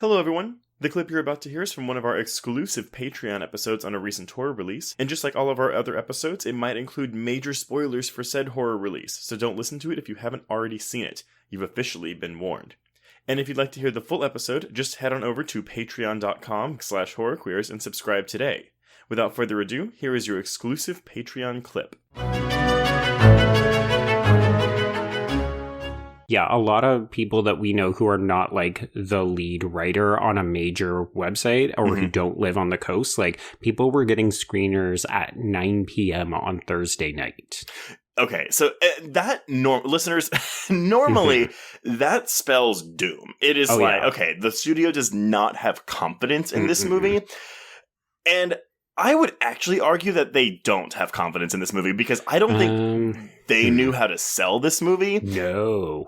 Hello, everyone. The clip you're about to hear is from one of our exclusive Patreon episodes on a recent horror release, and just like all of our other episodes, it might include major spoilers for said horror release, so don't listen to it if you haven't already seen it. You've officially been warned. And if you'd like to hear the full episode, just head on over to patreon.com/horrorqueers and subscribe today. Without further ado, here is your exclusive Patreon clip. Yeah, a lot of people that we know who are not like the lead writer on a major website or who don't live on the coast, like people were getting screeners at 9 p.m. on Thursday night. Okay, so listeners, normally that spells doom. It is okay, the studio does not have confidence in this movie. And I would actually argue that they don't have confidence in this movie because I don't think they knew how to sell this movie. No.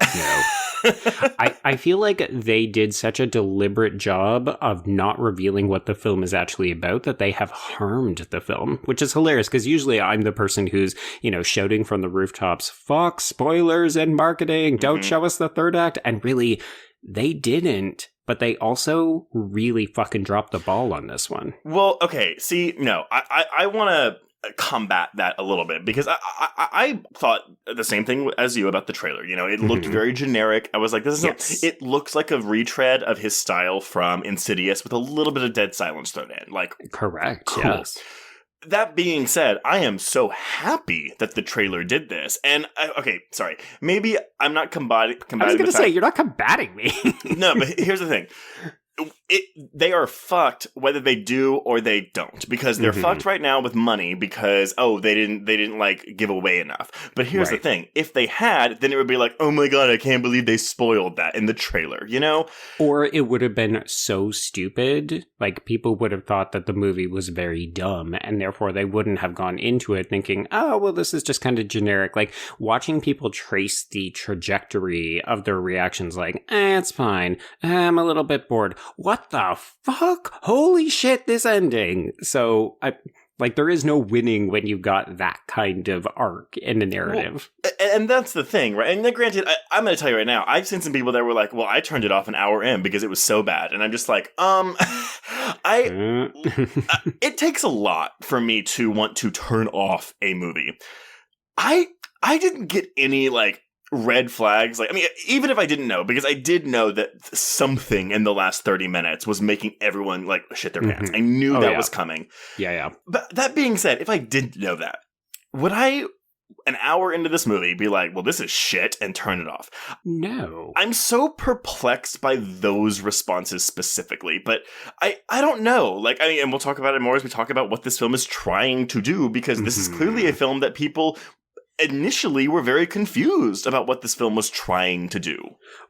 I feel like they did such a deliberate job of not revealing what the film is actually about that they have harmed the film, which is hilarious because usually I'm the person who's, shouting from the rooftops, fuck spoilers and marketing, don't show us the third act. And really, they didn't. But they also really fucking dropped the ball on this one. Well, okay, see, no, I want to combat that a little bit because I thought the same thing as you about the trailer. It looked very generic. I was like, it looks like a retread of his style from Insidious with a little bit of dead silence thrown in. Like, correct, cool. Yes. That being said, I am so happy that the trailer did this. And, maybe I'm not combating I was going to say, you're not combating me. No, but here's the thing. They are fucked whether they do or they don't, because they're fucked right now with money because they didn't like give away enough. But here's the thing: if they had, then it would be like, oh my god, I can't believe they spoiled that in the trailer, Or it would have been so stupid, like people would have thought that the movie was very dumb, and therefore they wouldn't have gone into it thinking, oh well, this is just kind of generic. Like watching people trace the trajectory of their reactions, like, it's fine, I'm a little bit bored. What the fuck? Holy shit, this ending. So, there is no winning when you got that kind of arc in the narrative. Well, and that's the thing, right? And then granted, I'm going to tell you right now, I've seen some people that were like, well, I turned it off an hour in because it was so bad. And I'm just like, it takes a lot for me to want to turn off a movie. I didn't get any, red flags. Even if I didn't know, because I did know that something in the last 30 minutes was making everyone shit their pants. I knew that was coming. Yeah. But that being said, if I didn't know that, would I, an hour into this movie, be like, well, this is shit and turn it off? No. I'm so perplexed by those responses specifically, but I don't know. And we'll talk about it more as we talk about what this film is trying to do, because this is clearly a film that people initially were very confused about what this film was trying to do.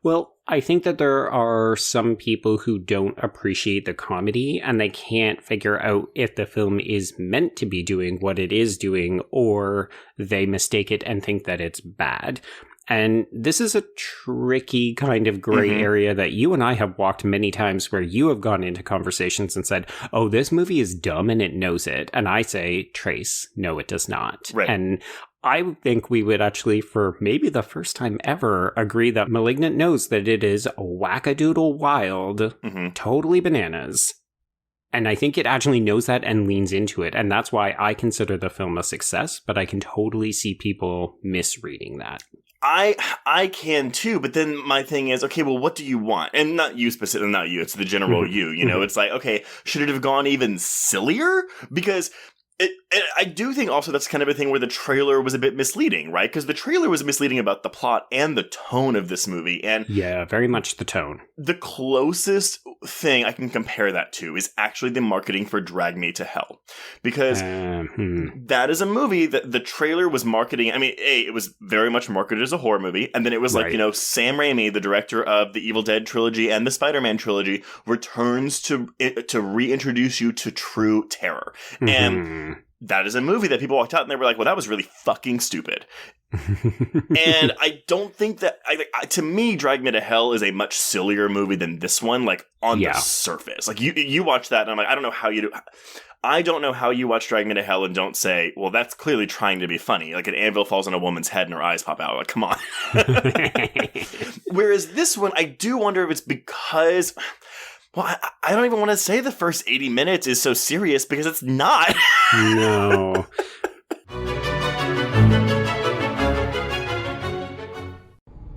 Well, I think that there are some people who don't appreciate the comedy and they can't figure out if the film is meant to be doing what it is doing, or they mistake it and think that it's bad. And this is a tricky kind of gray area that you and I have walked many times, where you have gone into conversations and said, oh, this movie is dumb and it knows it. And I say, Trace, no, it does not. Right. And I think we would actually, for maybe the first time ever, agree that Malignant knows that it is wackadoodle wild, totally bananas. And I think it actually knows that and leans into it. And that's why I consider the film a success, but I can totally see people misreading that. I can too, but then my thing is, okay, well, what do you want? And not you specifically, not you, it's the general you, it's like, okay, should it have gone even sillier? Because I do think also that's kind of a thing where the trailer was a bit misleading, right? Because the trailer was misleading about the plot and the tone of this movie. And yeah, very much the tone. The closest thing I can compare that to is actually the marketing for Drag Me to Hell. Because that is a movie that the trailer was marketing. it was very much marketed as a horror movie. And then it was Sam Raimi, the director of the Evil Dead trilogy and the Spider-Man trilogy, returns to reintroduce you to true terror. And that is a movie that people walked out and they were like, well, that was really fucking stupid. And I don't think that, to me, Drag Me to Hell is a much sillier movie than this one, on the surface. You watch that and I'm like, I don't know how you do. I don't know how you watch Drag Me to Hell and don't say, well, that's clearly trying to be funny. An anvil falls on a woman's head and her eyes pop out. Come on. Whereas this one, I do wonder if it's because... Well, I don't even want to say the first 80 minutes is so serious because it's not. No.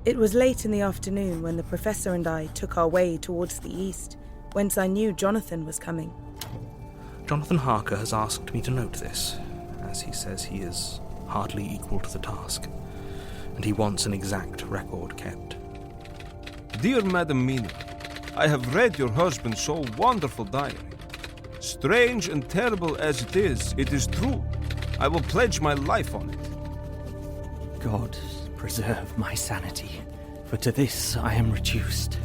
It was late in the afternoon when the professor and I took our way towards the east, whence I knew Jonathan was coming. Jonathan Harker has asked me to note this, as he says he is hardly equal to the task, and he wants an exact record kept. Dear Madam Mina, I have read your husband's so wonderful diary. Strange and terrible as it is true. I will pledge my life on it. God preserve my sanity, for to this I am reduced.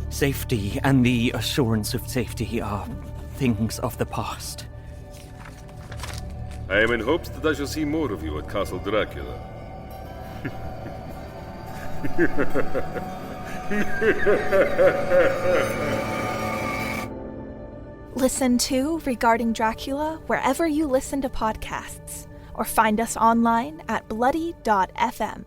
Safety and the assurance of safety are things of the past. I am in hopes that I shall see more of you at Castle Dracula. Listen to Regarding Dracula wherever you listen to podcasts, or find us online at bloody.fm.